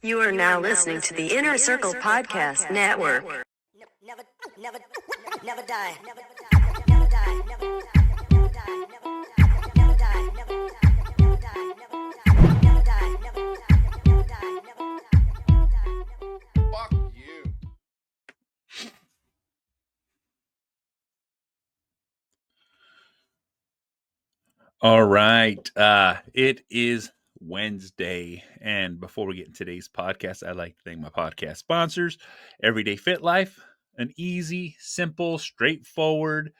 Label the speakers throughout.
Speaker 1: You are now listening to the Inner Circle Podcast Network.
Speaker 2: Never die. Never die. Never die. Never die. Never die. Never die. Never die. Never die. Never die. Never die. Never die.
Speaker 3: Fuck you.
Speaker 4: All right. It is Wednesday. And before we get into today's podcast, I'd like to thank my podcast sponsors, Everyday Fit Life, an easy, simple, straightforward,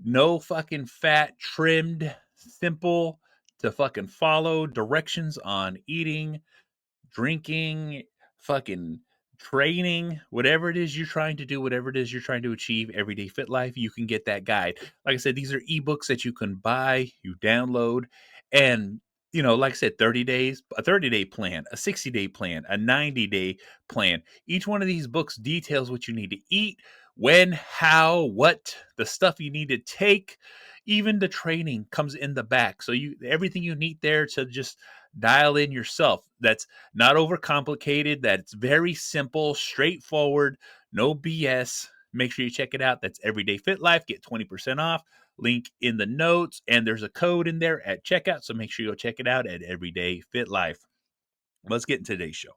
Speaker 4: no fucking fat, trimmed, simple to fucking follow directions on eating, drinking, fucking training, whatever it is you're trying to do, whatever it is you're trying to achieve, Everyday Fit Life, you can get that guide. Like I said, these are ebooks that you can buy, you download, and like I said, 30 days, a 30-day plan, a 60-day plan, a 90-day plan. Each one of these books details what you need to eat, when, how, what, the stuff you need to take. Even the training comes in the back. So everything you need there to just dial in yourself. That's not overcomplicated. That's very simple, straightforward, no BS. Make sure you check it out. That's Everyday Fit Life. Get 20% off. Link in the notes, and there's a code in there at checkout. So make sure you go check it out at Everyday Fit Life. Let's get into today's show.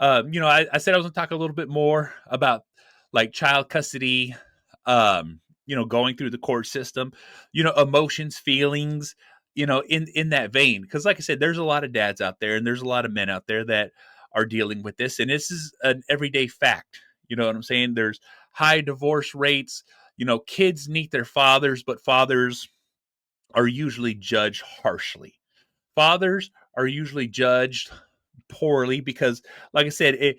Speaker 4: I said I was going to talk a little bit more about like child custody, going through the court system, emotions, feelings, in that vein. Because like I said, there's a lot of dads out there and there's a lot of men out there that are dealing with this. And this is an everyday fact. You know what I'm saying? There's high divorce rates. Kids need their fathers, but fathers are usually judged harshly. Fathers are usually judged poorly because, like I said,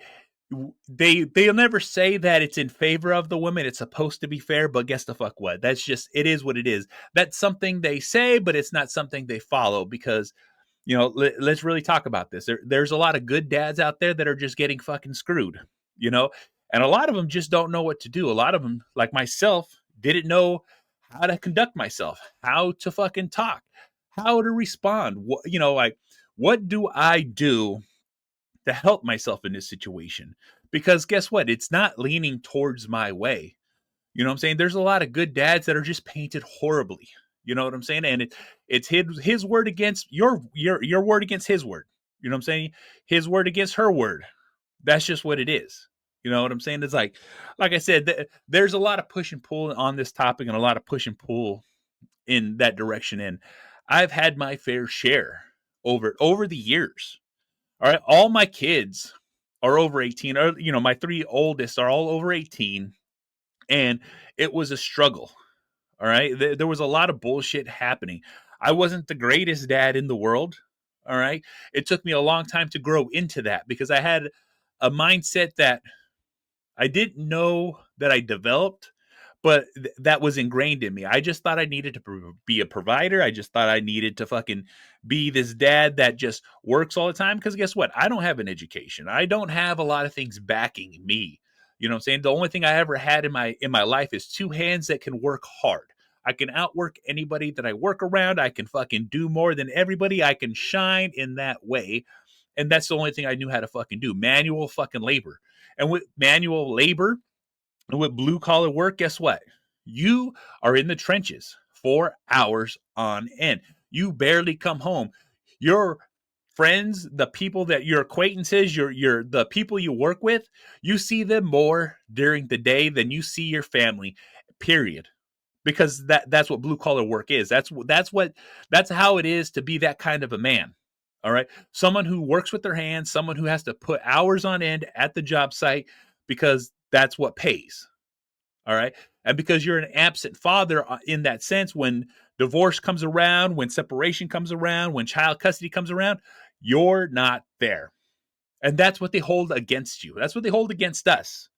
Speaker 4: they'll never say that it's in favor of the woman. It's supposed to be fair, but guess the fuck what? That's just, it is what it is. That's something they say, but it's not something they follow because, let's really talk about this. There's a lot of good dads out there that are just getting fucking screwed, and a lot of them just don't know what to do. A lot of them, like myself, didn't know how to conduct myself, how to fucking talk, how to respond. What do I do to help myself in this situation? Because guess what? It's not leaning towards my way. You know what I'm saying? There's a lot of good dads that are just painted horribly. You know what I'm saying? And it's his word against your word against his word. You know what I'm saying? His word against her word. That's just what it is. You know what I'm saying? It's like I said, there's a lot of push and pull on this topic and a lot of push and pull in that direction. And I've had my fair share over the years. All right. All my kids are over 18. Or, my three oldest are all over 18. And it was a struggle. All right. There was a lot of bullshit happening. I wasn't the greatest dad in the world. All right. It took me a long time to grow into that because I had a mindset that I didn't know that I developed, but that was ingrained in me. I just thought I needed to be a provider. I just thought I needed to fucking be this dad that just works all the time. Because guess what? I don't have an education. I don't have a lot of things backing me. You know what I'm saying? The only thing I ever had in my life is two hands that can work hard. I can outwork anybody that I work around. I can fucking do more than everybody. I can shine in that way. And that's the only thing I knew how to fucking do. Manual fucking labor. And with manual labor and with blue collar work, guess what? You are in the trenches 4 hours on end. You barely come home. Your friends, the people that your acquaintances, the people you work with, you see them more during the day than you see your family, period. Because that's what blue collar work is. That's how it is to be that kind of a man. All right. Someone who works with their hands, someone who has to put hours on end at the job site because that's what pays. All right. And because you're an absent father in that sense, when divorce comes around, when separation comes around, when child custody comes around, you're not there. And that's what they hold against you. That's what they hold against us.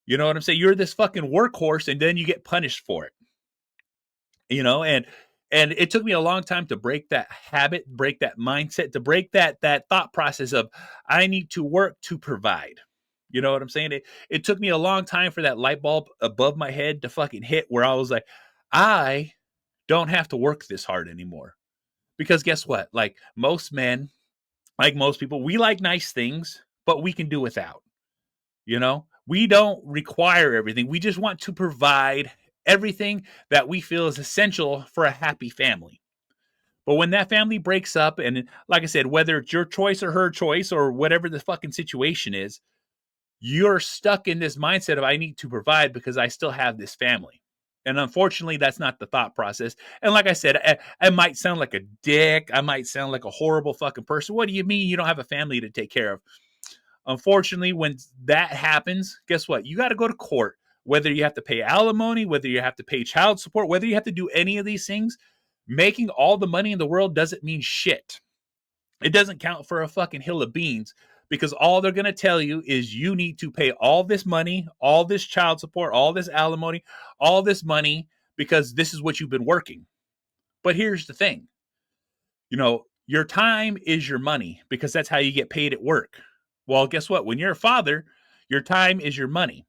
Speaker 4: You know what I'm saying? You're this fucking workhorse and then you get punished for it. And it took me a long time to break that habit, break that mindset, to break that thought process of I need to work to provide. You know what I'm saying? It took me a long time for that light bulb above my head to fucking hit where I was like, I don't have to work this hard anymore. Because guess what? Like most men, like most people, we like nice things. but we can do without. We don't require everything. We just want to provide everything that we feel is essential for a happy family. But when that family breaks up, and like I said, whether it's your choice or her choice or whatever the fucking situation is, you're stuck in this mindset of I need to provide because I still have this family. And unfortunately, that's not the thought process. And like I said, I might sound like a dick. I might sound like a horrible fucking person. What do you mean you don't have a family to take care of? Unfortunately, when that happens, guess what? You got to go to court. Whether you have to pay alimony, whether you have to pay child support, whether you have to do any of these things, making all the money in the world doesn't mean shit. It doesn't count for a fucking hill of beans, because all they're going to tell you is you need to pay all this money, all this child support, all this alimony, all this money, because this is what you've been working. But here's the thing. Your time is your money, because that's how you get paid at work. Well, guess what? When you're a father, your time is your money.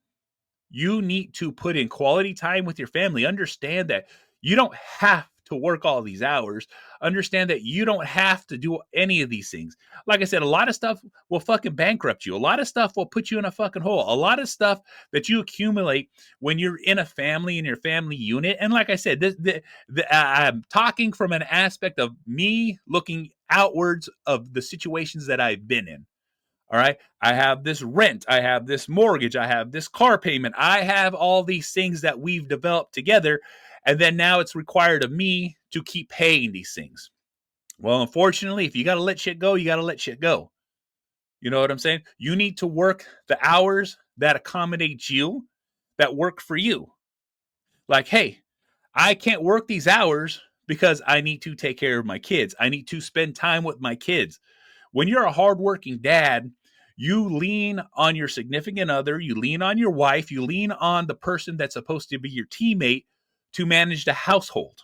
Speaker 4: You need to put in quality time with your family. Understand that you don't have to work all these hours. Understand that you don't have to do any of these things. Like I said, a lot of stuff will fucking bankrupt you. A lot of stuff will put you in a fucking hole. A lot of stuff that you accumulate when you're in a family, in your family unit. And like I said, I'm talking from an aspect of me looking outwards of the situations that I've been in. All right. I have this rent. I have this mortgage. I have this car payment. I have all these things that we've developed together. And then now it's required of me to keep paying these things. Well, unfortunately, if you got to let shit go, you got to let shit go. You know what I'm saying? You need to work the hours that accommodate you, that work for you. Like, hey, I can't work these hours because I need to take care of my kids. I need to spend time with my kids. When you're a hardworking dad, you lean on your significant other, you lean on your wife, you lean on the person that's supposed to be your teammate to manage the household.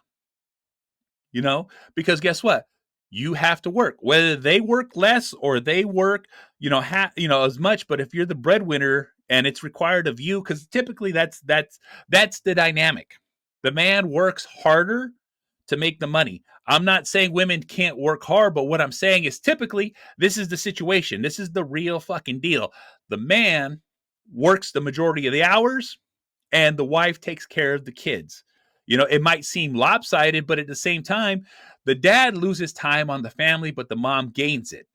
Speaker 4: Because guess what? You have to work, whether they work less or they work, as much. But if you're the breadwinner and it's required of you, because typically that's the dynamic. The man works harder to make the money. I'm not saying women can't work hard, but what I'm saying is typically this is the situation. This is the real fucking deal. The man works the majority of the hours and the wife takes care of the kids. It might seem lopsided, but at the same time, the dad loses time on the family, but the mom gains it.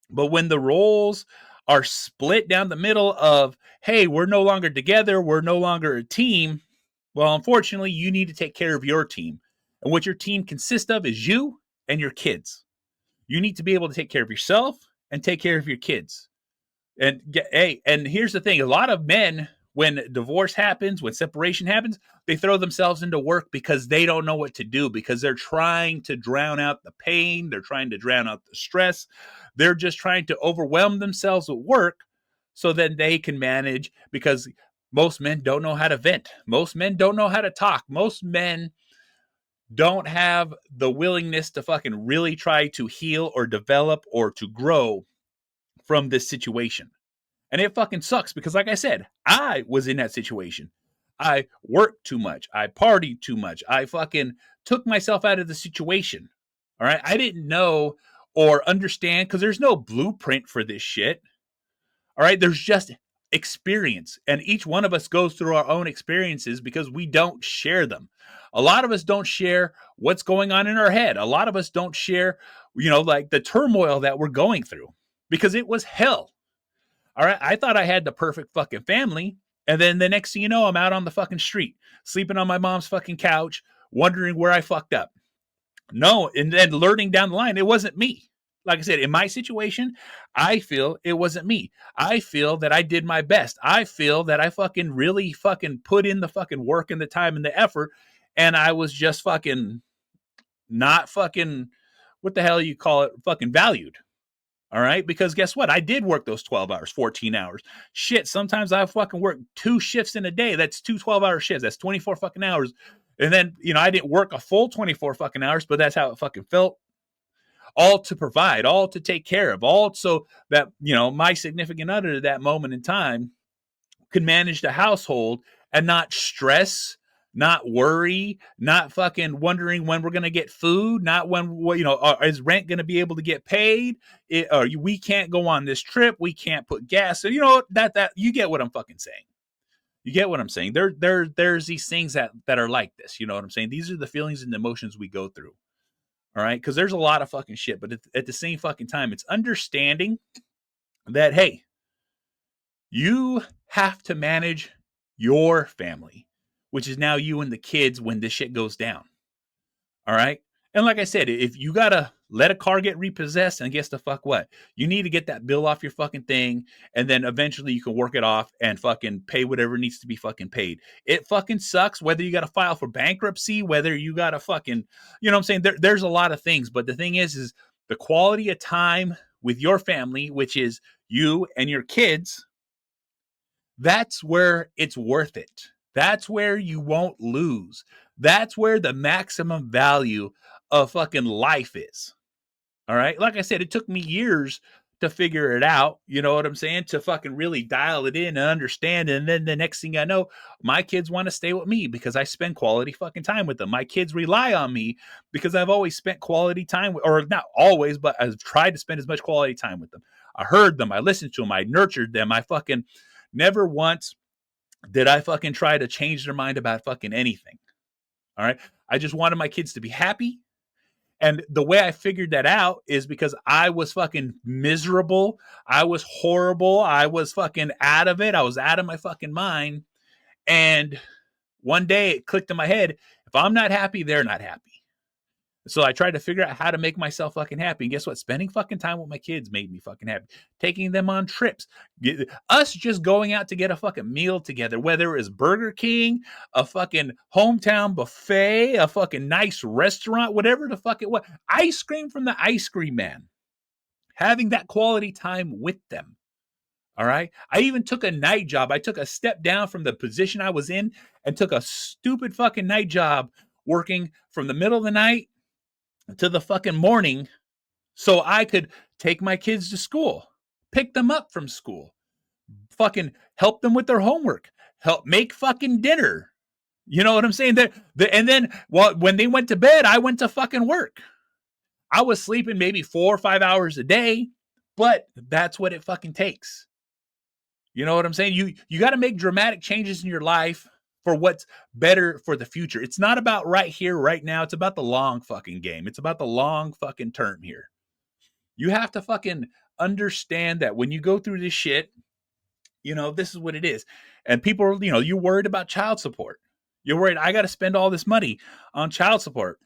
Speaker 4: But when the roles are split down the middle of, hey, we're no longer together, we're no longer a team, well, unfortunately, you need to take care of your team. And what your team consists of is you and your kids. You need to be able to take care of yourself and take care of your kids. And here's the thing. A lot of men, when divorce happens, when separation happens, they throw themselves into work because they don't know what to do, because they're trying to drown out the pain. They're trying to drown out the stress. They're just trying to overwhelm themselves with work so that they can manage, because most men don't know how to vent. Most men don't know how to talk. Most men don't have the willingness to fucking really try to heal or develop or to grow from this situation. And it fucking sucks because, like I said, I was in that situation. I worked too much. I partied too much. I fucking took myself out of the situation. All right. I didn't know or understand, because there's no blueprint for this shit. All right. There's just experience. And each one of us goes through our own experiences because we don't share them. A lot of us don't share what's going on in our head. A lot of us don't share, like the turmoil that we're going through, because it was hell. All right. I thought I had the perfect fucking family. And then the next thing you know, I'm out on the fucking street, sleeping on my mom's fucking couch, wondering where I fucked up. No. And then learning down the line, it wasn't me. Like I said, in my situation, I feel it wasn't me. I feel that I did my best. I feel that I fucking really fucking put in the fucking work and the time and the effort. And I was just fucking not fucking, what the hell you call it, fucking valued. All right. Because guess what? I did work those 12 hours, 14 hours. Shit. Sometimes I fucking work 2 shifts in a day. That's 2 12-hour shifts. That's 24 fucking hours. And then, I didn't work a full 24 fucking hours, but that's how it fucking felt. All to provide, all to take care of, all so that, my significant other at that moment in time could manage the household and not stress, not worry, not fucking wondering when we're going to get food, not when, is rent going to be able to get paid? Or we can't go on this trip. We can't put gas. So, that you get what I'm fucking saying. You get what I'm saying? There's these things that are like this. You know what I'm saying? These are the feelings and the emotions we go through. All right. Cause there's a lot of fucking shit, but at the same fucking time, it's understanding that, hey, you have to manage your family, which is now you and the kids when this shit goes down. All right. And like I said, if you got to let a car get repossessed, and guess the fuck what? You need to get that bill off your fucking thing. And then eventually you can work it off and fucking pay whatever needs to be fucking paid. It fucking sucks whether you got to file for bankruptcy, whether you got to fucking, you know what I'm saying? There's a lot of things. But the thing is the quality of time with your family, which is you and your kids, that's where it's worth it. That's where you won't lose. That's where the maximum value of fucking life is. All right. Like I said, it took me years to figure it out. You know what I'm saying? To fucking really dial it in and understand. And then the next thing I know, my kids want to stay with me because I spend quality fucking time with them. My kids rely on me because I've always spent quality time, or not always, but I've tried to spend as much quality time with them. I heard them. I listened to them. I nurtured them. I fucking never once did I fucking try to change their mind about fucking anything. All right. I just wanted my kids to be happy. And the way I figured that out is because I was fucking miserable. I was horrible. I was fucking out of it. I was out of my fucking mind. And one day it clicked in my head, if I'm not happy, they're not happy. So I tried to figure out how to make myself fucking happy. And guess what? Spending fucking time with my kids made me fucking happy. Taking them on trips. Us just going out to get a fucking meal together, whether it was Burger King, a fucking hometown buffet, a fucking nice restaurant, whatever the fuck it was. Ice cream from the ice cream man. Having that quality time with them. All right. I even took a night job. I took a step down from the position I was in and took a stupid fucking night job working from the middle of the night to the fucking morning so I could take my kids to school, pick them up from school, fucking help them with their homework, help make fucking dinner. You know what I'm saying? And then when they went to bed, I went to fucking work. I was sleeping maybe 4 or 5 hours a day, but that's what it fucking takes. You know what I'm saying? You got to make dramatic changes in your life for what's better for the future. It's not about right here, right now. It's about the long fucking game. It's about the long fucking term here. You have to fucking understand that when you go through this shit, this is what it is. And people are, you're worried about child support. You're worried, I got to spend all this money on child support.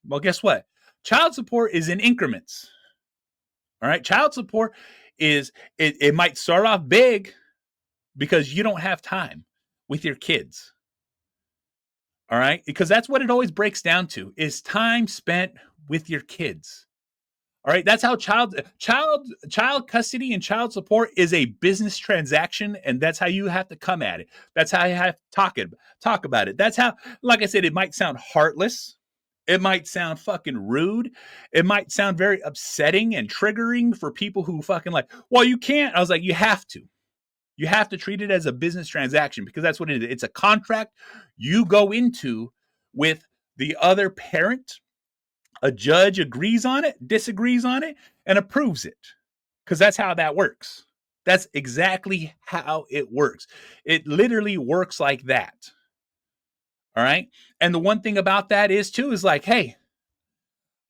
Speaker 4: Well, guess what? Child support is in increments. All right. Child support it might start off big because you don't have time with your kids. All right. Because that's what it always breaks down to is time spent with your kids. All right. That's how child custody and child support is a business transaction. And that's how you have to come at it. That's how you have to talk about it. That's how, like I said, it might sound heartless. It might sound fucking rude. It might sound very upsetting and triggering for people who fucking like, well, you can't. I was like, you have to. You have to treat it as a business transaction because that's what it is. It's a contract you go into with the other parent. A judge agrees on it, disagrees on it, and approves it because that's how that works. That's exactly how it works. It literally works like that. All right. And the one thing about that is like, hey,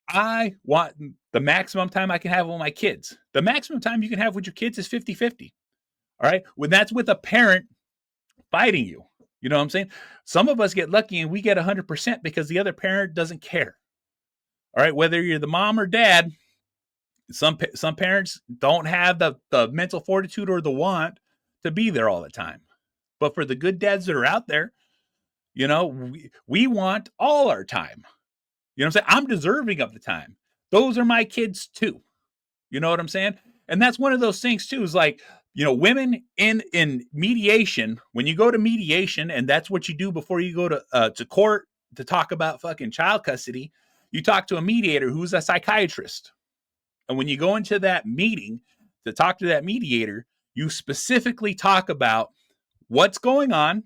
Speaker 4: I want the maximum time I can have with my kids. The maximum time you can have with your kids is 50-50. All right. When that's with a parent fighting you, you know what I'm saying? Some of us get lucky and we get 100% because the other parent doesn't care. All right. Whether you're the mom or dad, some parents don't have the mental fortitude or the want to be there all the time. But for the good dads that are out there, we want all our time. You know what I'm saying? I'm deserving of the time. Those are my kids too. You know what I'm saying? And that's one of those things too, is like, women in mediation, when you go to mediation, and that's what you do before you go to court to talk about fucking child custody, you talk to a mediator who's a psychiatrist. And when you go into that meeting to talk to that mediator, you specifically talk about what's going on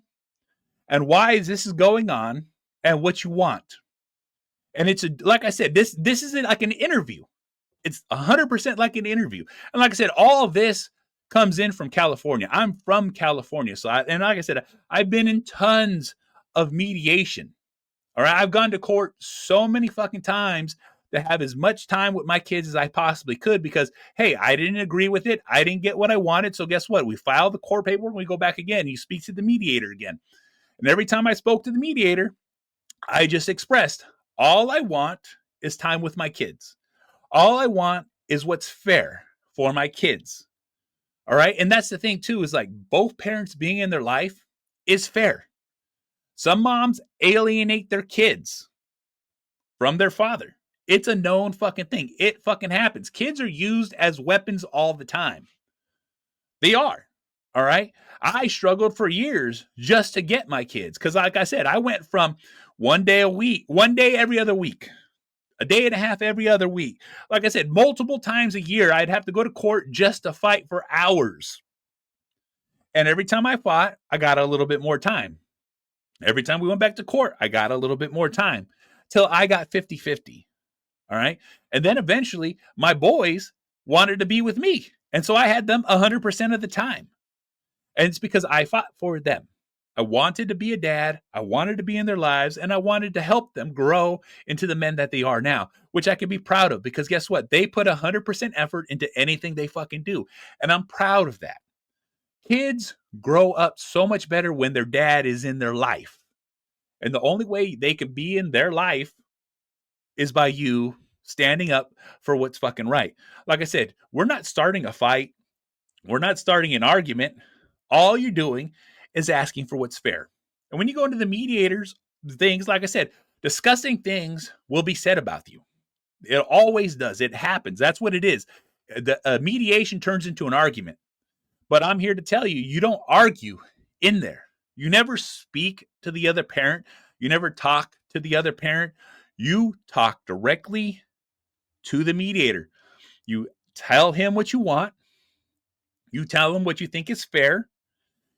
Speaker 4: and why this is going on and what you want. And it's like I said, this isn't like an interview. It's 100% like an interview. And like I said, all of this comes in from California. I'm from California. And like I said, I've been in tons of mediation. All right. I've gone to court so many fucking times to have as much time with my kids as I possibly could because, hey, I didn't agree with it. I didn't get what I wanted. So guess what? We file the court paperwork and we go back again. You speak to the mediator again. And every time I spoke to the mediator, I just expressed all I want is time with my kids. All I want is what's fair for my kids. All right. And that's the thing, too, is like both parents being in their life is fair. Some moms alienate their kids from their father. It's a known fucking thing. It fucking happens. Kids are used as weapons all the time. They are. All right. I struggled for years just to get my kids. Because like I said, I went from one day every other week, a day and a half every other week. Like I said, multiple times a year, I'd have to go to court just to fight for hours. And every time I fought, I got a little bit more time. Every time we went back to court, I got a little bit more time till I got 50-50. All right. And then eventually my boys wanted to be with me. And so I had them 100% of the time. And it's because I fought for them. I wanted to be a dad. I wanted to be in their lives. And I wanted to help them grow into the men that they are now, which I can be proud of because guess what? They put 100% effort into anything they fucking do. And I'm proud of that. Kids grow up so much better when their dad is in their life. And the only way they can be in their life is by you standing up for what's fucking right. Like I said, we're not starting a fight. We're not starting an argument. All you're doing is asking for what's fair. And when you go into the mediators, things, like I said, disgusting things will be said about you. It always does. It happens. That's what it is. The mediation turns into an argument. But I'm here to tell you, you don't argue in there. You never speak to the other parent. You never talk to the other parent. You talk directly to the mediator. You tell him what you want. You tell him what you think is fair.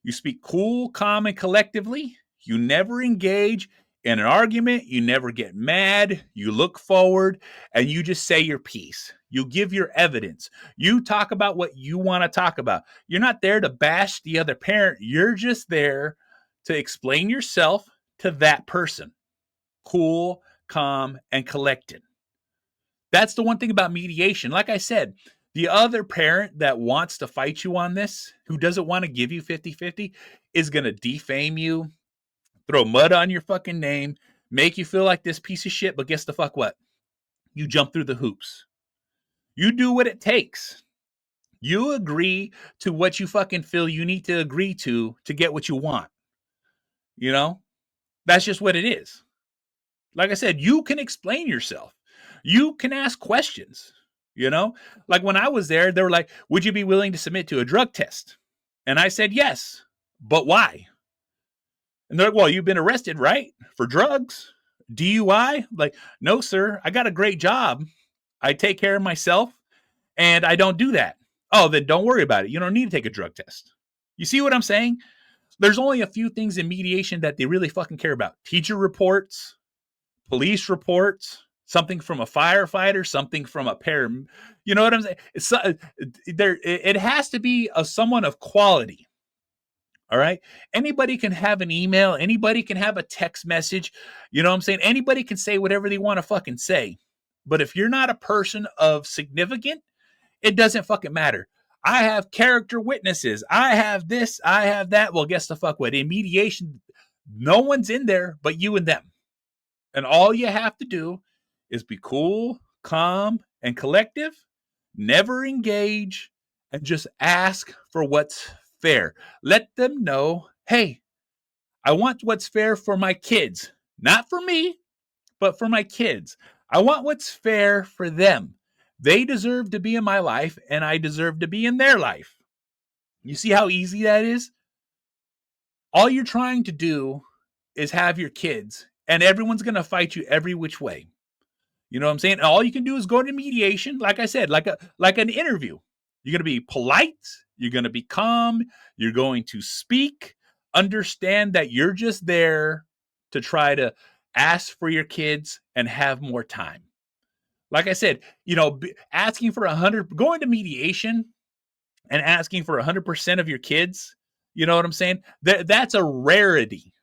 Speaker 4: You speak cool, calm, and collectively. You never engage in an argument. You never get mad. You look forward and you just say your piece. You give your evidence. You talk about what you want to talk about. You're not there to bash the other parent. You're just there to explain yourself to that person. Cool, calm, and collected. That's the one thing about mediation. Like I said, the other parent that wants to fight you on this, who doesn't want to give you 50-50, is going to defame you, throw mud on your fucking name, make you feel like this piece of shit. But guess the fuck what? You jump through the hoops. You do what it takes. You agree to what you fucking feel you need to agree to get what you want. You know? That's just what it is. Like I said, you can explain yourself. You can ask questions. You know, like when I was there, they were like, would you be willing to submit to a drug test? And I said, yes, but why? And they're like, well, you've been arrested, right? For drugs, DUI? Like, no, sir, I got a great job. I take care of myself and I don't do that. Oh, then don't worry about it. You don't need to take a drug test. You see what I'm saying? There's only a few things in mediation that they really fucking care about. Teacher reports, police reports, something from a firefighter, something from a param. You know what I'm saying? It has to be someone of quality. All right. Anybody can have an email. Anybody can have a text message. You know what I'm saying? Anybody can say whatever they want to fucking say. But if you're not a person of significant, it doesn't fucking matter. I have character witnesses. I have this. I have that. Well, guess the fuck what? In mediation, no one's in there but you and them. And all you have to do is be cool, calm, and collective, never engage, and just ask for what's fair. Let them know, hey, I want what's fair for my kids. Not for me, but for my kids. I want what's fair for them. They deserve to be in my life, and I deserve to be in their life. You see how easy that is? All you're trying to do is have your kids, and everyone's going to fight you every which way. You know what I'm saying? All you can do is go to mediation, like I said, like an interview. You're going to be polite. You're going to be calm. You're going to speak Understand that you're just there to try to ask for your kids and have more time. Like I said, asking for 100, going to mediation and asking for 100% of your kids, you know what I'm saying? That's a rarity.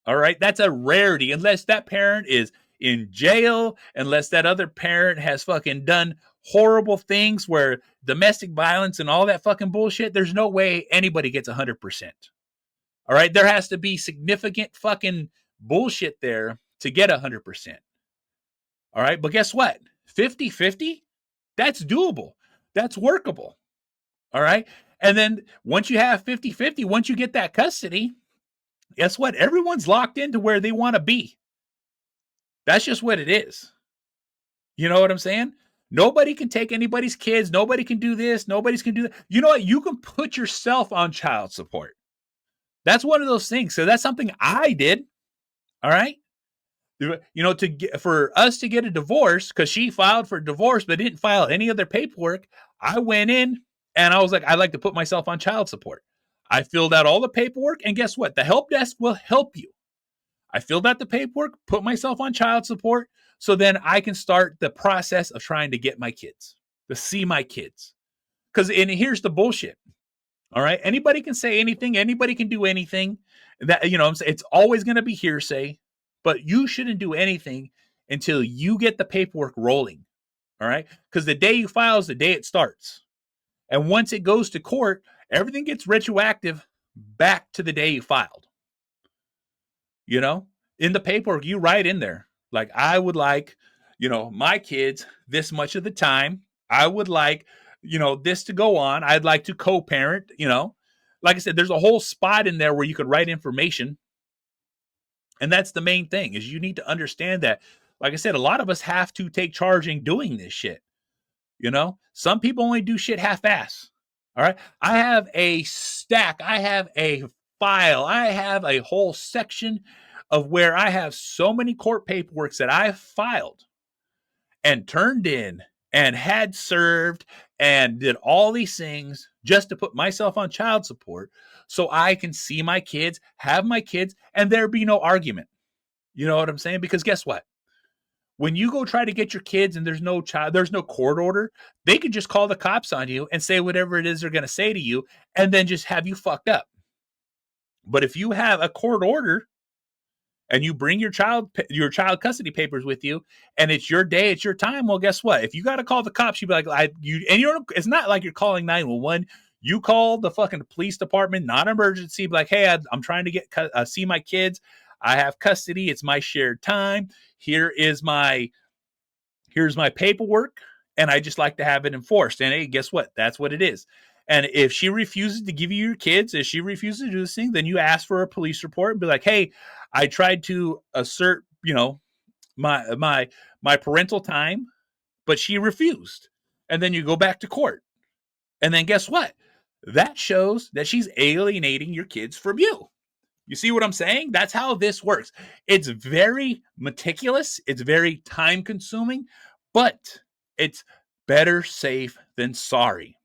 Speaker 4: All right. That's a rarity unless that parent is in jail, unless that other parent has fucking done horrible things where domestic violence and all that fucking bullshit. There's no way anybody gets 100%. All right. There has to be significant fucking bullshit there to get 100%. All right. But guess what? 50-50, that's doable. That's workable. All right. And then once you have 50-50, once you get that custody, guess what? Everyone's locked into where they want to be. That's just what it is. You know what I'm saying? Nobody can take anybody's kids. Nobody can do this. Nobody's can do that. You know what? You can put yourself on child support. That's one of those things. So that's something I did. All right. For us to get a divorce, because she filed for divorce but didn't file any other paperwork, I went in and I was like, I'd like to put myself on child support. I filled out all the paperwork, and guess what? The help desk will help you. I filled out the paperwork, put myself on child support, so then I can start the process of trying to get my kids, to see my kids. Because here's the bullshit. All right. Anybody can say anything. Anybody can do anything. That, it's always going to be hearsay, but you shouldn't do anything until you get the paperwork rolling. All right. Because the day you file is the day it starts. And once it goes to court, everything gets retroactive back to the day you filed. In the paperwork, you write in there, like, I would like, my kids this much of the time. I would like, this to go on. I'd like to co-parent, like I said, there's a whole spot in there where you could write information. And that's the main thing, is you need to understand that, like I said, a lot of us have to take charge in doing this shit. Some people only do shit half-ass. All right. I have a stack. I have a file. I have a whole section of where I have so many court paperwork that I filed and turned in and had served and did all these things just to put myself on child support so I can see my kids, have my kids, and there be no argument. You know what I'm saying? Because guess what? When you go try to get your kids and there's no court order, they could just call the cops on you and say whatever it is they're going to say to you and then just have you fucked up. But if you have a court order and you bring your child custody papers with you and it's your day, it's your time, well, guess what? If you got to call the cops, you'd be like, it's not like you're calling 911. You call the fucking police department, non-emergency, be like, hey, I'm trying to get see my kids. I have custody. It's my shared time. Here's my paperwork, and I just like to have it enforced. And hey, guess what? That's what it is. And if she refuses to give you your kids, if she refuses to do this thing, then you ask for a police report and be like, hey, I tried to assert, my parental time, but she refused. And then you go back to court. And then guess what? That shows that she's alienating your kids from you. You see what I'm saying? That's how this works. It's very meticulous. It's very time consuming, but it's better safe than sorry.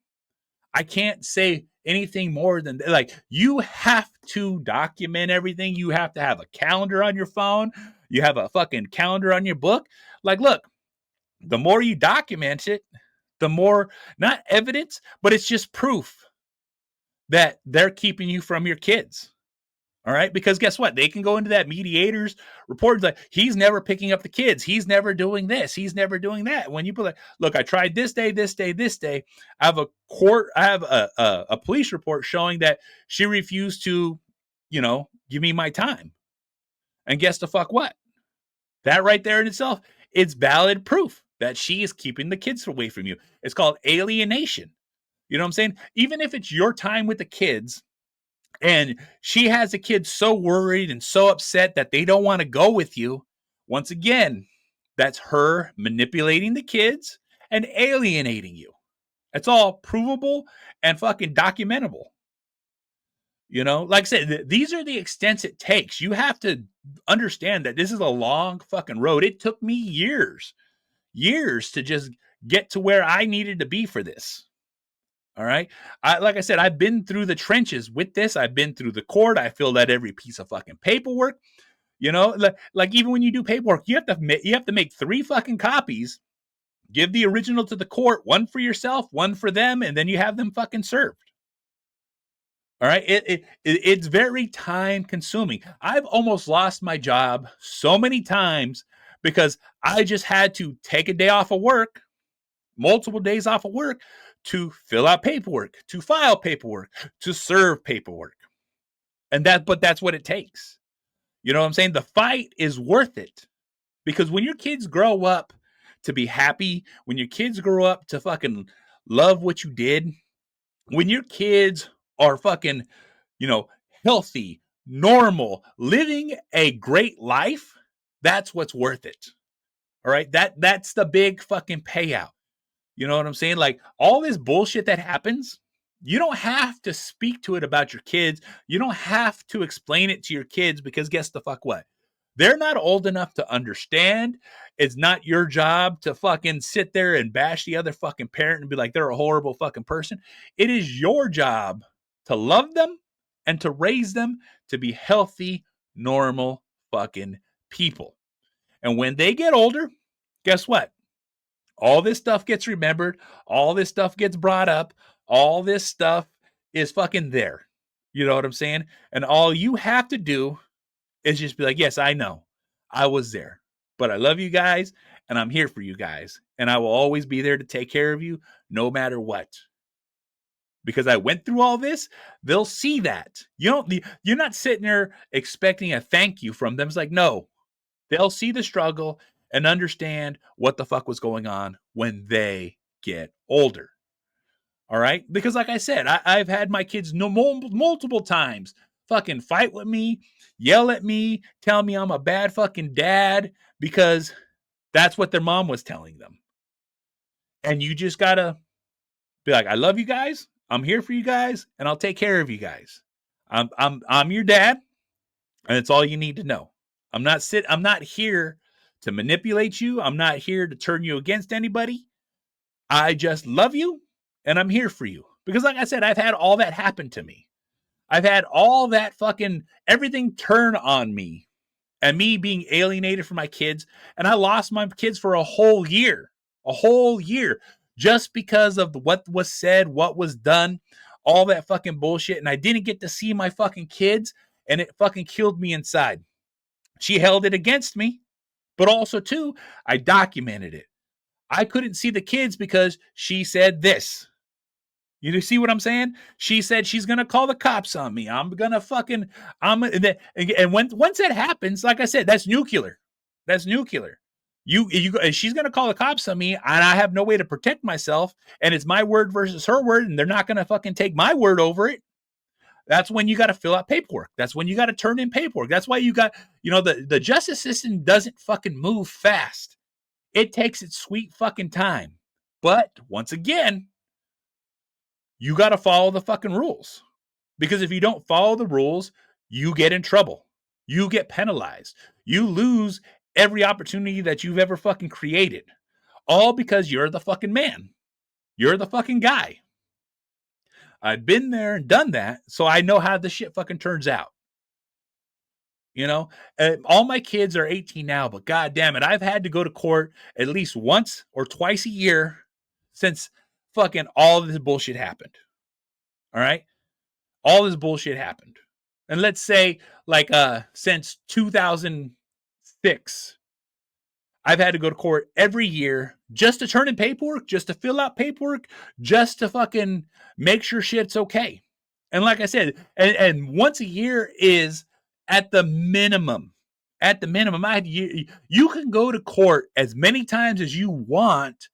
Speaker 4: I can't say anything more than that. Like, you have to document everything. You have to have a calendar on your phone. You have a fucking calendar on your book. Like, look, the more you document it, the more, not evidence, but it's just proof that they're keeping you from your kids. All right. Because guess what? They can go into that mediator's report like, he's never picking up the kids. He's never doing this. He's never doing that. When you put like, look, I tried this day, this day, this day. I have a police report showing that she refused to, give me my time. And guess the fuck what? That right there in itself, it's valid proof that she is keeping the kids away from you. It's called alienation. You know what I'm saying? Even if it's your time with the kids, and she has the kids so worried and so upset that they don't want to go with you. Once again, that's her manipulating the kids and alienating you. It's all provable and fucking documentable. Like I said, these are the extents it takes. You have to understand that this is a long fucking road. It took me years to just get to where I needed to be for this. All right. Like I said, I've been through the trenches with this. I've been through the court. I filled out every piece of fucking paperwork. You know, like even when you do paperwork, you have to make 3 fucking copies. Give the original to the court, one for yourself, one for them, and then you have them fucking served. All right. It's very time consuming. I've almost lost my job so many times because I just had to take a day off of work, multiple days off of work, to fill out paperwork, to file paperwork, to serve paperwork. But that's what it takes. You know what I'm saying? The fight is worth it because when your kids grow up to be happy, when your kids grow up to fucking love what you did, when your kids are fucking, healthy, normal, living a great life, that's what's worth it. All right. That's the big fucking payout. You know what I'm saying? Like all this bullshit that happens, you don't have to speak to it about your kids. You don't have to explain it to your kids because guess the fuck what? They're not old enough to understand. It's not your job to fucking sit there and bash the other fucking parent and be like, they're a horrible fucking person. It is your job to love them and to raise them to be healthy, normal fucking people. And when they get older, guess what? All this stuff gets remembered. All this stuff gets brought up. All this stuff is fucking there. You know what I'm saying? And all you have to do is just be like, yes, I know. I was there. But I love you guys, and I'm here for you guys. And I will always be there to take care of you no matter what. Because I went through all this, they'll see that. You're not sitting there expecting a thank you from them. It's like, no. They'll see the struggle and understand what the fuck was going on when they get older. All right? Because like I said, I've had my kids multiple times fucking fight with me, yell at me, tell me I'm a bad fucking dad because that's what their mom was telling them. And you just got to be like, I love you guys. I'm here for you guys and I'll take care of you guys. I'm your dad and it's all you need to know. I'm not here to manipulate you. I'm not here to turn you against anybody. I just love you and I'm here for you. Because like I said, I've had all that happen to me. I've had all that fucking everything turn on me and me being alienated from my kids. And I lost my kids for a whole year, just because of what was said, what was done, all that fucking bullshit. And I didn't get to see my fucking kids and it fucking killed me inside. She held it against me, but also too, I documented it. I couldn't see the kids because she said this. You see what I'm saying? She said she's going to call the cops on me. And once that happens, like I said, that's nuclear. That's nuclear. She's going to call the cops on me and I have no way to protect myself. And it's my word versus her word. And they're not going to fucking take my word over it. That's when you got to fill out paperwork. That's when you got to turn in paperwork. That's why you got, the justice system doesn't fucking move fast. It takes its sweet fucking time. But once again, you got to follow the fucking rules. Because if you don't follow the rules, you get in trouble. You get penalized. You lose every opportunity that you've ever fucking created. All because you're the fucking man. You're the fucking guy. I've been there and done that, so I know how this shit fucking turns out. All my kids are 18 now, but god damn it, I've had to go to court at least once or twice a year since fucking all of this bullshit happened. All right? All this bullshit happened. And let's say since 2006, I've had to go to court every year just to turn in paperwork, just to fill out paperwork, just to fucking make sure shit's okay. And like I said, and once a year is at the minimum. At the minimum, you can go to court as many times as you want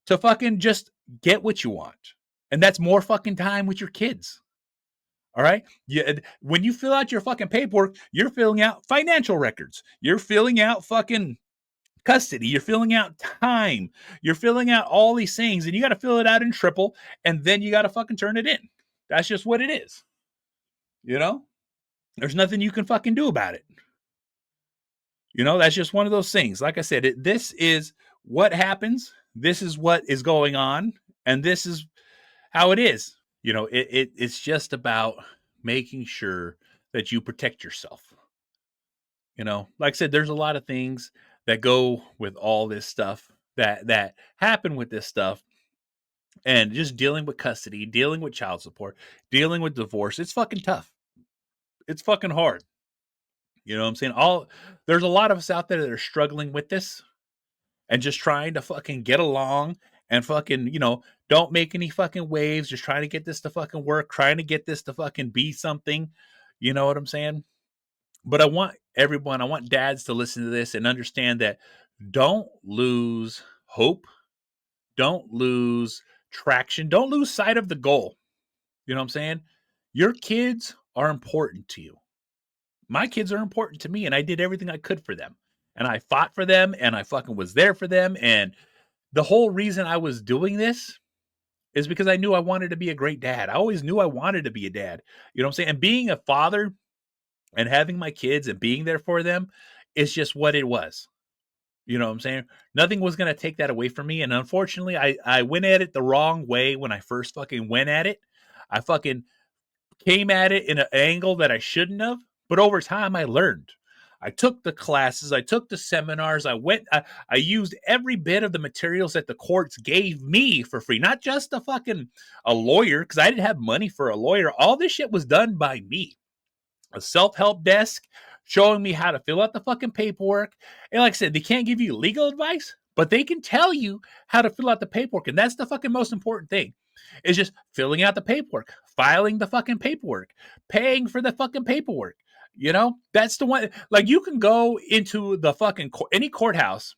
Speaker 4: to fucking just get what you want. And that's more fucking time with your kids. All right. When you fill out your fucking paperwork, you're filling out financial records. You're filling out fucking custody. You're filling out time. You're filling out all these things, and you got to fill it out in triple, and then you got to fucking turn it in. That's just what it is. There's nothing you can fucking do about it. That's just one of those things. Like I said, this is what happens. This is what is going on, and this is how it is. It's just about making sure that you protect yourself. Like I said, there's a lot of things that go with all this stuff that happen with this stuff, and just dealing with custody, dealing with child support, dealing with divorce. It's fucking tough. It's fucking hard. You know what I'm saying? There's a lot of us out there that are struggling with this and just trying to fucking get along and fucking, don't make any fucking waves, just trying to get this to fucking work, trying to get this to fucking be something. You know what I'm saying? But I want dads to listen to this and understand that don't lose hope. Don't lose traction. Don't lose sight of the goal. You know what I'm saying? Your kids are important to you. My kids are important to me, and I did everything I could for them. And I fought for them, and I fucking was there for them. And the whole reason I was doing this is because I knew I wanted to be a great dad. I always knew I wanted to be a dad. You know what I'm saying? And being a father and having my kids and being there for them is just what it was. You know what I'm saying? Nothing was going to take that away from me. And unfortunately, I went at it the wrong way when I first fucking went at it. I fucking came at it in an angle that I shouldn't have. But over time, I learned. I took the classes. I took the seminars. I used every bit of the materials that the courts gave me for free. Not just a lawyer, because I didn't have money for a lawyer. All this shit was done by me. A self-help desk showing me how to fill out the fucking paperwork. And like I said, they can't give you legal advice, but they can tell you how to fill out the paperwork. And that's the fucking most important thing, is just filling out the paperwork, filing the fucking paperwork, paying for the fucking paperwork. That's the one. Like, you can go into the fucking any courthouse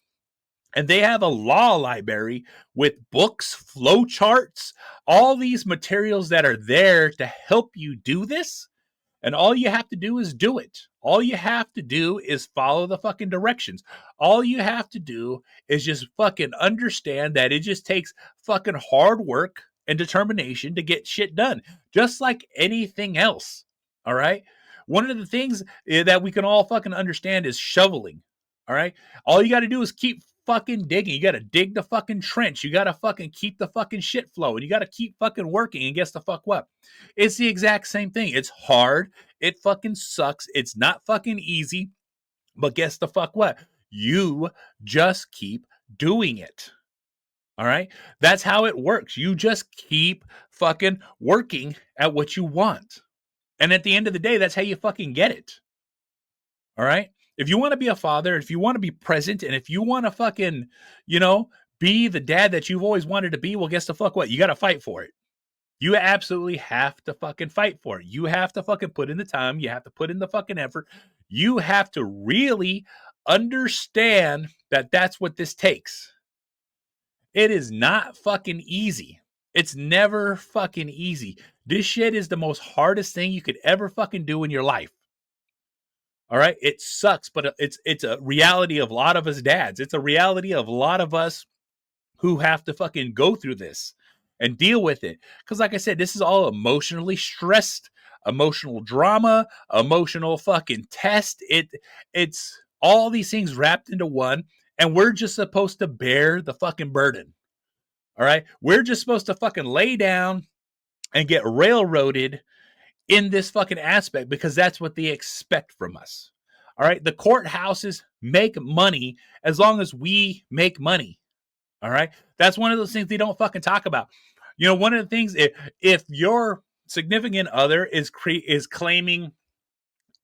Speaker 4: and they have a law library with books, flow charts, all these materials that are there to help you do this. And all you have to do is do it. All you have to do is follow the fucking directions. All you have to do is just fucking understand that it just takes fucking hard work and determination to get shit done, just like anything else. All right? One of the things that we can all fucking understand is shoveling. All right? All you got to do is keep fucking digging. You got to dig the fucking trench. You got to fucking keep the fucking shit flowing. You got to keep fucking working, and guess the fuck what? It's the exact same thing. It's hard. It fucking sucks. It's not fucking easy. But guess the fuck what? You just keep doing it. All right? That's how it works. You just keep fucking working at what you want. And at the end of the day, that's how you fucking get it. All right? If you want to be a father, if you want to be present, and if you want to fucking, be the dad that you've always wanted to be, well, guess the fuck what? You got to fight for it. You absolutely have to fucking fight for it. You have to fucking put in the time. You have to put in the fucking effort. You have to really understand that that's what this takes. It is not fucking easy. It's never fucking easy. This shit is the most hardest thing you could ever fucking do in your life. All right? It sucks, but it's a reality of a lot of us dads. It's a reality of a lot of us who have to fucking go through this and deal with it. Because like I said, this is all emotionally stressed, emotional drama, emotional fucking test. It's all these things wrapped into one, and we're just supposed to bear the fucking burden. All right? We're just supposed to fucking lay down and get railroaded in this fucking aspect because that's what they expect from us. All right? The courthouses make money as long as we make money. All right? That's one of those things they don't fucking talk about. One of the things, if your significant other is claiming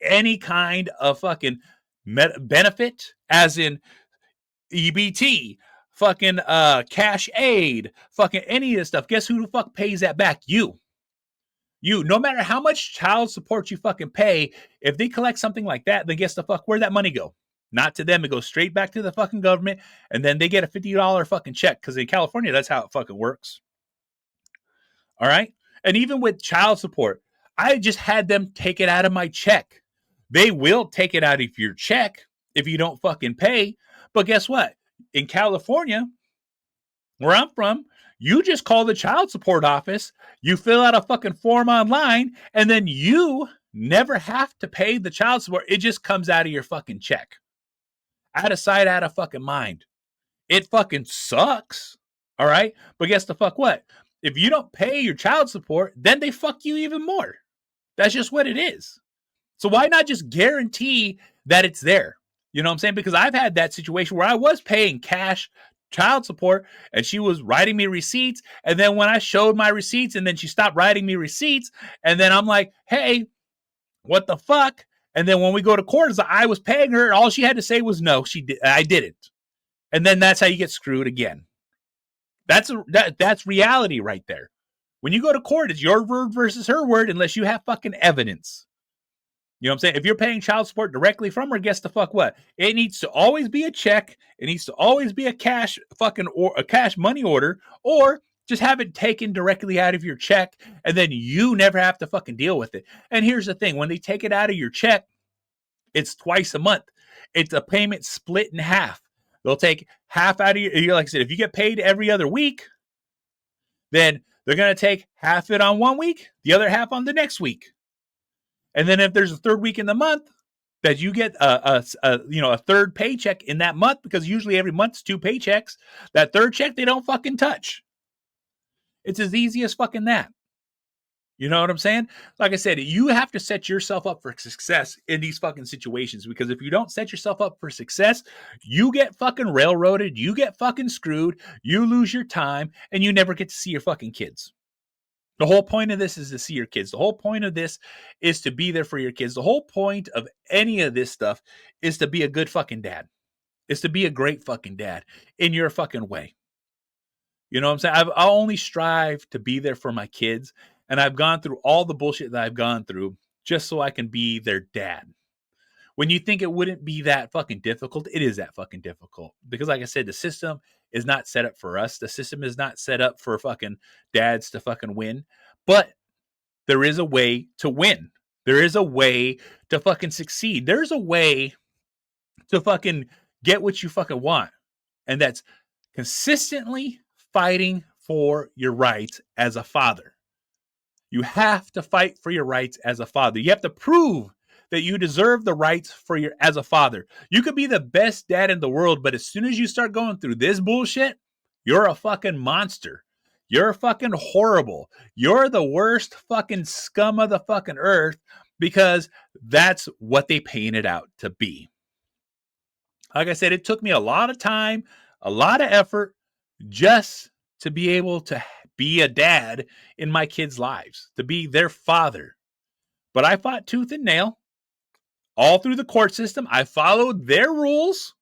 Speaker 4: any kind of fucking benefit, as in EBT, fucking cash aid, fucking any of this stuff, guess who the fuck pays that back? You. No matter how much child support you fucking pay, if they collect something like that, then guess the fuck, where'd that money go? Not to them. It goes straight back to the fucking government, and then they get a $50 fucking check, because in California, that's how it fucking works. All right? And even with child support, I just had them take it out of my check. They will take it out of your check if you don't fucking pay. But guess what? In California, where I'm from, you just call the child support office, you fill out a fucking form online, and then you never have to pay the child support. It just comes out of your fucking check. Out of sight, out of fucking mind. It fucking sucks. All right? But guess the fuck what? If you don't pay your child support, then they fuck you even more. That's just what it is. So why not just guarantee that it's there? You know what I'm saying? Because I've had that situation where I was paying cash child support and she was writing me receipts. And then when I showed my receipts and then she stopped writing me receipts, and then I'm like, hey, what the fuck? And then when we go to court, I was paying her, and all she had to say was no, I didn't. And then that's how you get screwed again. That's reality right there. When you go to court, it's your word versus her word unless you have fucking evidence. You know what I'm saying? If you're paying child support directly from her, guess the fuck what? It needs to always be a check. It needs to always be a cash fucking or a cash money order, or just have it taken directly out of your check, and then you never have to fucking deal with it. And here's the thing: when they take it out of your check, it's twice a month. It's a payment split in half. They'll take half out of your, like I said, if you get paid every other week, then they're going to take half it on one week, the other half on the next week. And then if there's a third week in the month that you get a third paycheck in that month, because usually every month's 2 paychecks, that third check they don't fucking touch. It's as easy as fucking that. You know what I'm saying? Like I said, you have to set yourself up for success in these fucking situations, because if you don't set yourself up for success, you get fucking railroaded, you get fucking screwed, you lose your time, and you never get to see your fucking kids. The whole point of this is to see your kids. The whole point of this is to be there for your kids. The whole point of any of this stuff is to be a good fucking dad. Is to be a great fucking dad in your fucking way. You know what I'm saying? I only strive to be there for my kids. And I've gone through all the bullshit that I've gone through just so I can be their dad. When you think it wouldn't be that fucking difficult, it is that fucking difficult. Because like I said, the system is not set up for us. The system is not set up for fucking dads to fucking win. But there is a way to win. There is a way to fucking succeed. There's a way to fucking get what you fucking want. And that's consistently fighting for your rights as a father. You have to fight for your rights as a father. You have to prove that you deserve the rights as a father. You could be the best dad in the world, but as soon as you start going through this bullshit, you're a fucking monster. You're fucking horrible. You're the worst fucking scum of the fucking earth, because that's what they painted out to be. Like I said, it took me a lot of time, a lot of effort just to be able to be a dad in my kids' lives, to be their father. But I fought tooth and nail all through the court system. I followed their rules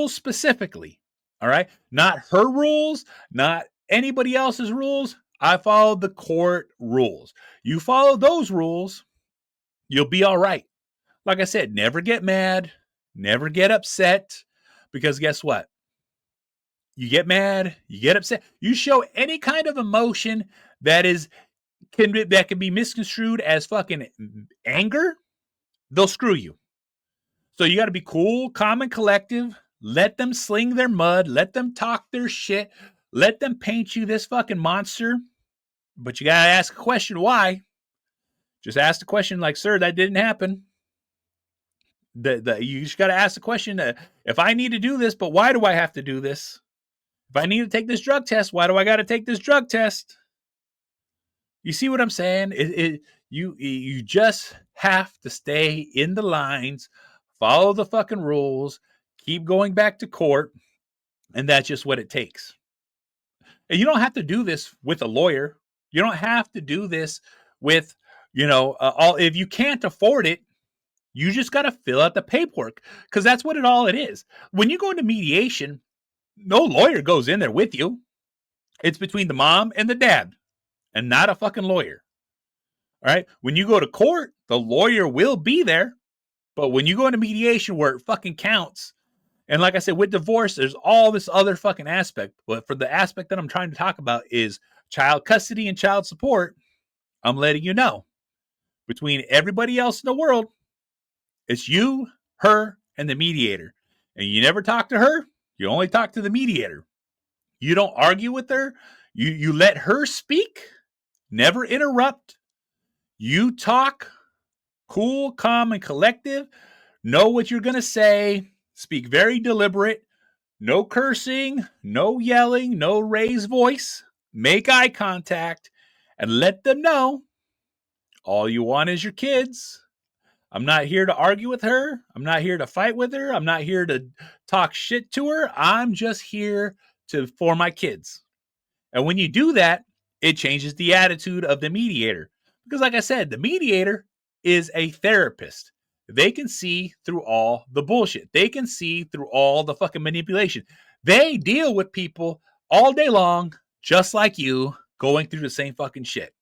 Speaker 4: specifically. All right. Not her rules, not anybody else's rules. I followed the court rules. You follow those rules, you'll be all right. Like I said, never get mad, never get upset, because guess what? You get mad, you get upset, you show any kind of emotion that can be misconstrued as fucking anger, they'll screw you. So you got to be cool, calm, and collective. Let them sling their mud. Let them talk their shit. Let them paint you this fucking monster. But you got to ask a question, why? Just ask the question like, sir, that didn't happen. You just got to ask the question, if I need to do this, but why do I have to do this? If I need to take this drug test, why do I got to take this drug test? You see what I'm saying? You just have to stay in the lines, follow the fucking rules, keep going back to court, and that's just what it takes. And you don't have to do this with a lawyer. You don't have to do this with, if you can't afford it, you just got to fill out the paperwork, because that's what it is. When you go into mediation, no lawyer goes in there with you. It's between the mom and the dad, and not a fucking lawyer. All right. When you go to court, the lawyer will be there. But when you go into mediation where it fucking counts, and like I said, with divorce, there's all this other fucking aspect. But for the aspect that I'm trying to talk about is child custody and child support, I'm letting you know, between everybody else in the world, it's you, her, and the mediator. And you never talk to her. You only talk to the mediator. You don't argue with her. You let her speak. Never interrupt. You talk cool, calm, and collective. Know what you're going to say. Speak very deliberate. No cursing. No yelling. No raised voice. make eye contact, and let them know all you want is your kids. I'm not here to argue with her. I'm not here to fight with her. I'm not here to talk shit to her. I'm just here for my kids. And when you do that, it changes the attitude of the mediator. Because like I said, the mediator is a therapist. They can see through all the bullshit. They can see through all the fucking manipulation. They deal with people all day long, just like you, going through the same fucking shit.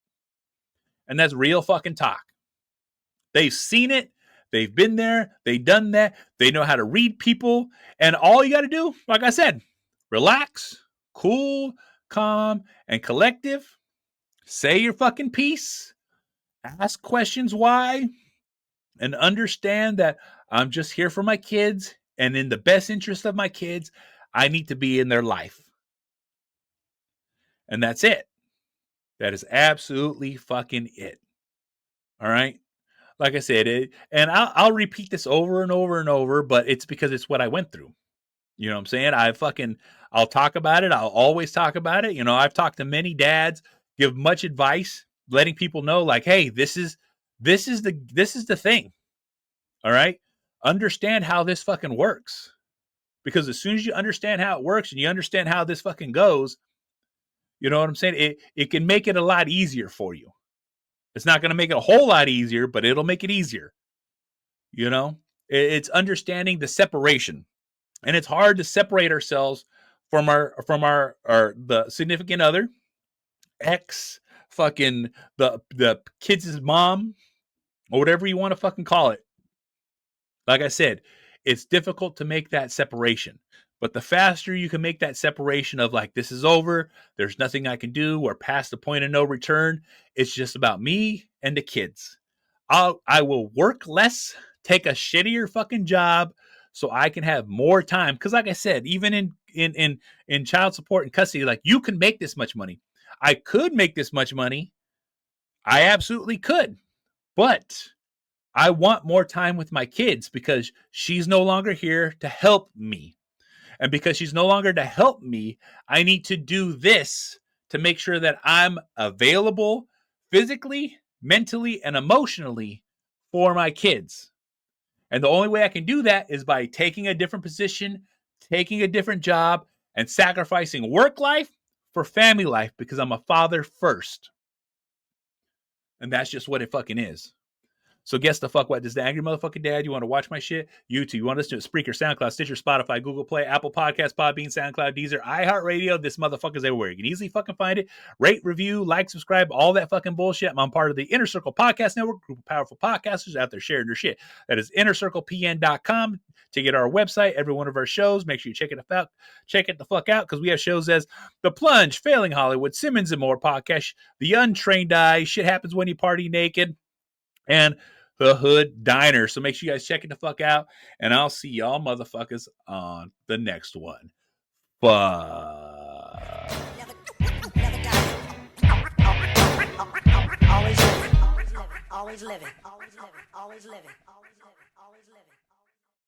Speaker 4: And that's real fucking talk. They've seen it. They've been there. They've done that. They know how to read people. And all you got to do, like I said, relax, cool, calm, and collective. Say your fucking piece. Ask questions why. And understand that I'm just here for my kids. And in the best interest of my kids, I need to be in their life. And that's it. That is absolutely fucking it. All right? Like I said, and I'll repeat this over and over and over, but it's because it's what I went through. You know what I'm saying? I'll talk about it. I'll always talk about it. You know, I've talked to many dads, give much advice, letting people know, like, hey, this is the thing. All right? Understand how this fucking works. Because as soon as you understand how it works and you understand how this fucking goes, you know what I'm saying? It can make it a lot easier for you. It's not going to make it a whole lot easier, but it'll make it easier. You know, it's understanding the separation, and it's hard to separate ourselves from the significant other, ex, fucking the kids' mom, or whatever you want to fucking call it. Like I said, it's difficult to make that separation. But the faster you can make that separation of like, this is over, there's nothing I can do, we're past the point of no return, it's just about me and the kids. I will work less, take a shittier fucking job so I can have more time. Because like I said, even in child support and custody, like you can make this much money. I could make this much money. I absolutely could. But I want more time with my kids because she's no longer here to help me. And because she's no longer to help me, I need to do this to make sure that I'm available physically, mentally, and emotionally for my kids. And the only way I can do that is by taking a different position, taking a different job, and sacrificing work life for family life because I'm a father first. And that's just what it fucking is. So guess the fuck what? This is the Angry Motherfucking Dad. You want to watch my shit? YouTube. You want to listen to Spreaker, SoundCloud, Stitcher, Spotify, Google Play, Apple Podcasts, Podbean, SoundCloud, Deezer, iHeartRadio. This motherfucker's everywhere. You can easily fucking find it. Rate, review, like, subscribe, all that fucking bullshit. I'm part of the Inner Circle Podcast Network, group of powerful podcasters out there sharing their shit. That is innercirclepn.com to get our website, every one of our shows. Make sure you check it out. Check it the fuck out because we have shows as The Plunge, Failing Hollywood, Simmons and More Podcast, The Untrained Eye, Shit Happens When You Party Naked, and The Hood Diner. So make sure you guys check it the fuck out. And I'll see y'all motherfuckers on the next one. Fuck.
Speaker 2: Never die. Always living. Always living. Always living. Always living. Always living. Always living.